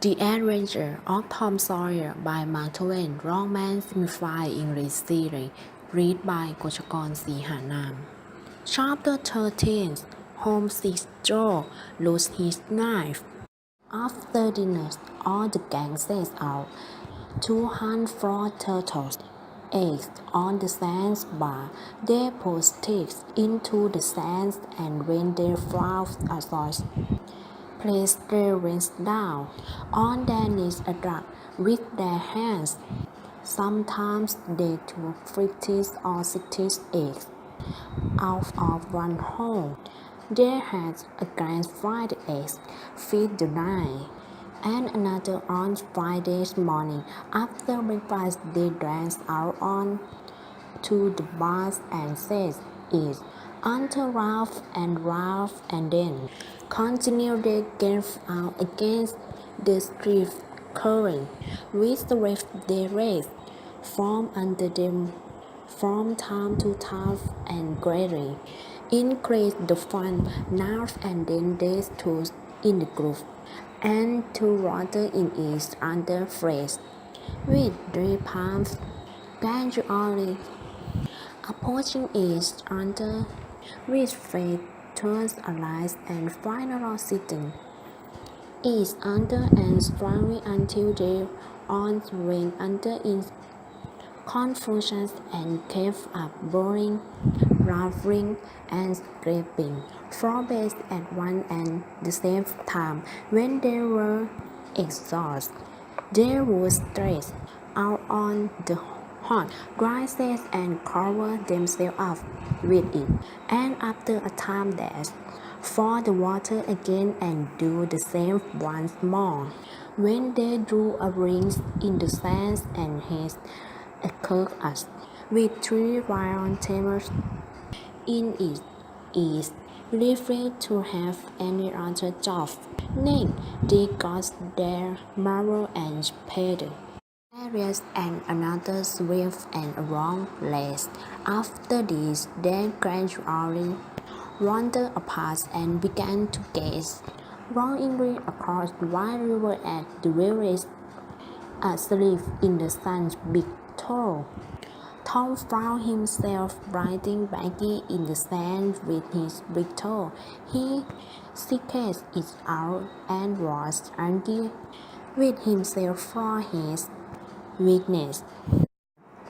The Adventure of Tom Sawyer by Mark Twain, Romance Simplified English Series, read by Kotchakorn Seehanam. Chapter 13. Homesick Joe loses his knife. After dinner, all the gang sets out to hunt for turtles' eggs on the sandbar. They put sticks into the sand, and when they found a source, place their rings down on their knees a drop with their hands. Sometimes they took 50 or 60 eggs out of one hole. They had a grand fried eggs feed the night, and another on Friday's morning. After breakfast, they danced out on to the bars and said it until Ralph and then continued their game out against the street current, with the rest they raised from under them from time to time and greatly increased the fun. Now and then they stood in the group and to water in each other's face with their palms gradually approaching each other with faith towards allies and finally sitting each other and strongly until their arms went under in confusion and kept up boring, laughing, and scraping for beds at one and the same time. When they were exhausted, they would stretch out on the hot grasses and cover themselves up with it, and after a time dash for the water again and do the same once more. When they drew a ring in the sand and had a curve us with 3 round tamers in it is refused to have any other job. Then they got their marble and paid areas and another swift and a long race. After this, they gradually wandered apart and began to gaze longingly across the wide river at the village asleep in the sun's big toe. Tom found himself riding backy in the sand with his big toe. He seeked it out and was angry with himself for his weakness.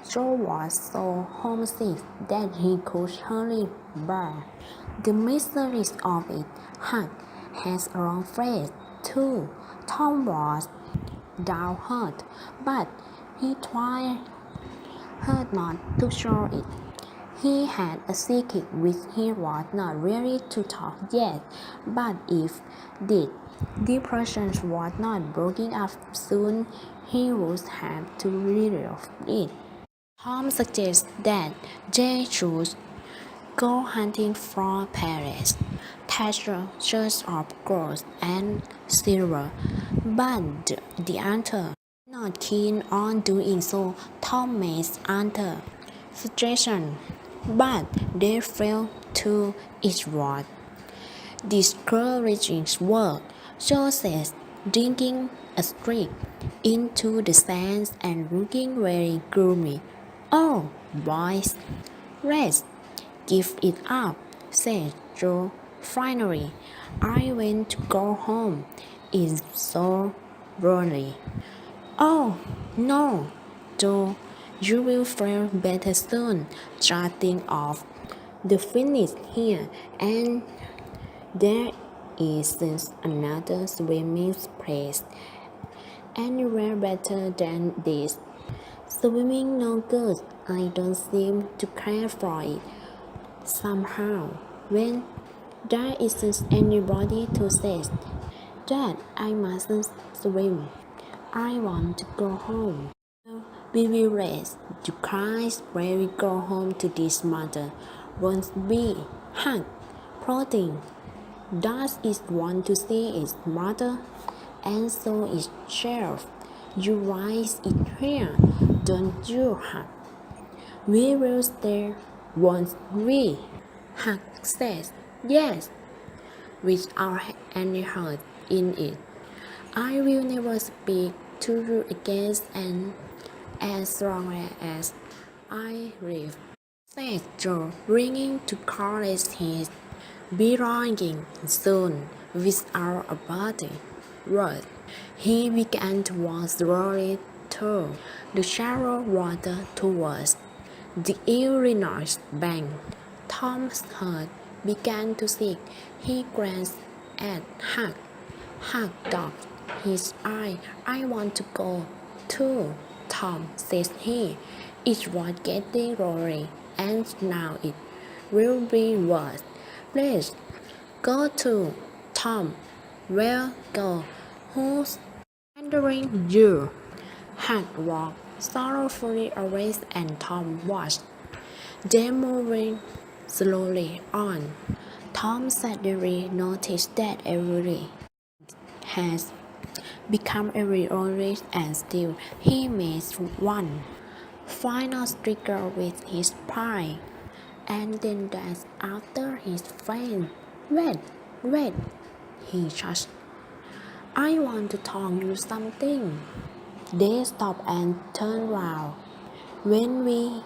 Joe was so homesick that he could hardly bear the miseries of it. Huck has a long face, too. Tom was downhearted, but he tried hard not to show it. He had a secret which he was not ready to talk yet, but if the depression was not broken up soon, he would have to relive it. Tom suggests that they should go hunting for parrots, treasures of gold and silver, but the answer not keen on doing so. Tom made other suggestions, but they failed to each one. Discouraging work. Joe says, drinking a streak into the sands and looking very gloomy. Oh, boys, rest, give it up, said Joe. Finally, I want to go home. It's so lonely. Oh, no, Joe, you will feel better soon. Just think of the finish here, and there isn't another swimming place anywhere better than this. Swimming no good. I don't seem to care for it. Somehow, when there isn't anybody to say that I mustn't swim, I want to go home. We will rest. You cries when we go home to this mother. Won't be Hunt, protein. Does it want to see its mother? And so is Sheriff. You raise it here, don't you, Huck? We will stay, won't we? Huck says, yes, without any hurt in it. I will never speak to you again and as long as I live, said Joe, ringing to collect his belongings soon without a body. Word. He began to walk slowly through the shallow water towards the Illinois bank. Tom's heart began to sink. He glanced at Huck. Huck docked his eye. I want to go too, Tom, says he. It was getting lonely, and now it will be worse. Please, go too, Tom. Well, go. Who's hindering you? Huck walked sorrowfully away, and Tom watched them moving slowly on. Tom suddenly noticed that every has become very orange and still. He made one final struggle with his pride, and then dashed after his friend. Wait, he shouted. I want to tell you something. They stopped and turned round. When we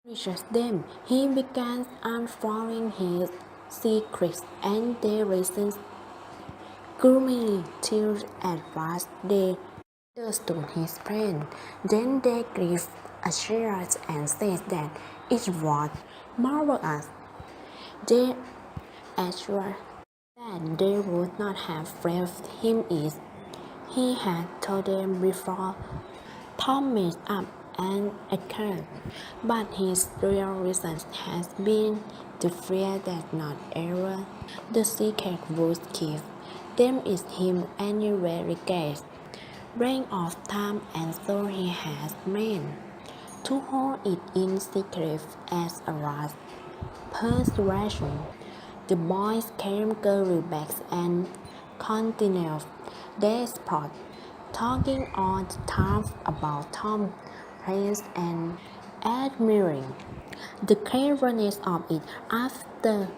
reached them, he began unfolding his secrets, and they listened gloomily till at last they understood his plan. Then they gave a cheer and said that it was marvelous. They assured that they would not have left him if he had told them before. Tom made up an account, but his real reason has been the fear that not ever the secret would keep them is him anyway regrets running off time, and so he has meant to hold it in secret as a last persuasion. The boys came girly bags and continued their sport, talking all the time about Tom's plans and admiring the cleverness of it. After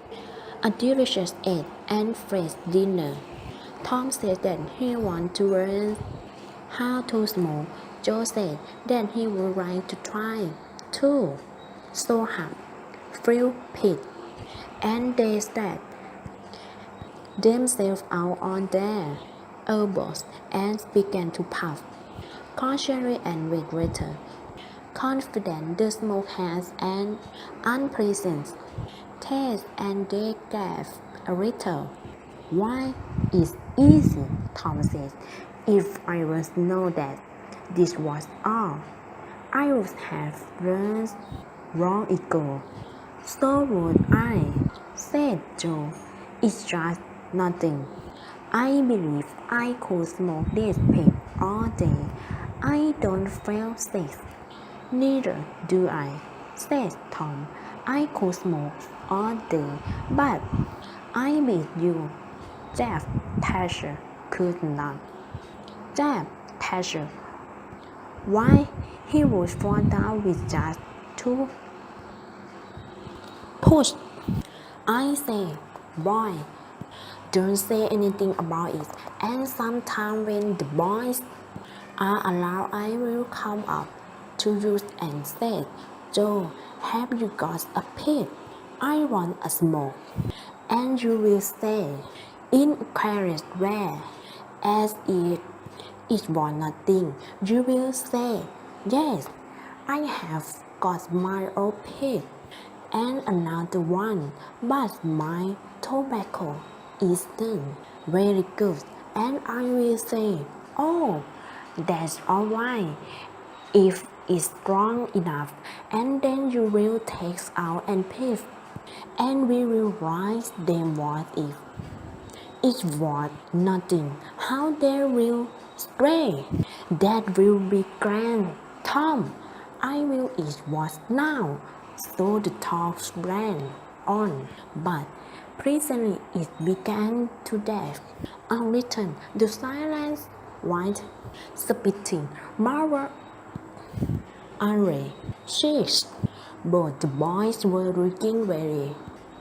a delicious egg and fresh dinner, Tom said that he wanted to learn how to smoke. Joe said that he would like to try too. So Huck, Phil, Pete, and they sat themselves out on their elbows and began to puff, cautiously and with greater confidence. The smoke has an unpleasant taste, and they gave a little. Why, it's easy, Tom says. If I was know that this was all, I would have learned long ago. So would I, said Joe. It's just nothing. I believe I could smoke this pig all day. I don't feel sick. Neither do I, said Tom. I could smoke all day, but I bet you Jeff Thatcher could not. Jeff Thatcher. Why, he would fall down with just two push. I say, boy, don't say anything about it. And sometime when the boys are allowed, I will come up to you and say, Joe, have you got a pig? I want a smoke. And you will say, in a careless way, as if it was nothing. You will say, yes, I have got my own pig and another one, but my tobacco is done very good. And I will say, oh, that's all right, if it's strong enough. And then you will take out and pick, and we will write them what if it was nothing, how they will stray. That will be grand, Tom. I will eat what now. So the talk ran on, but presently it began to death. Unwritten, the silence white spitting marvel array shakes. Both the boys were looking very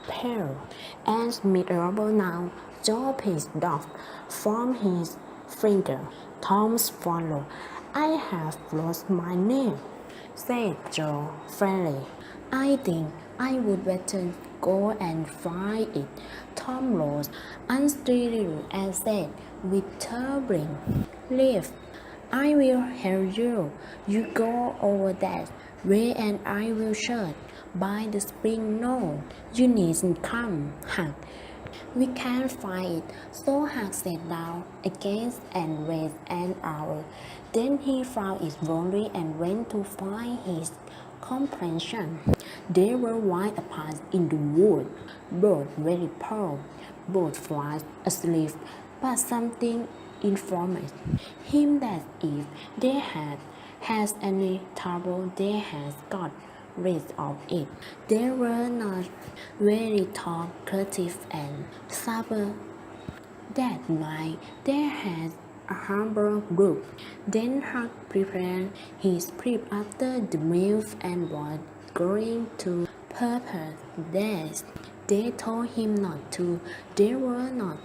pale and miserable now. Joe paced off from his finger. Tom's follow. I have lost my nail, said Joe friendly. I think I would better go and find it. Tom rose unsteadily and said with turbulent lips, I will help you. You go over that way and I will shut by the spring. No, you needn't come, Huck. We can't find it. So Huck sat down again and waited an hour. Then he found it lonely and went to find his companion. They were wide apart in the wood, both very poor, both fast asleep, but something informed him that if they had any trouble, they had got rid of it. They were not very talkative and sober. That night they had a humble group. Then Huck prepared his trip after the meal and was going to purpose that. They told him not to. They were not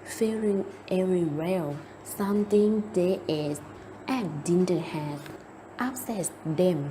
feeling very well. Something they ate and didn't have upset them.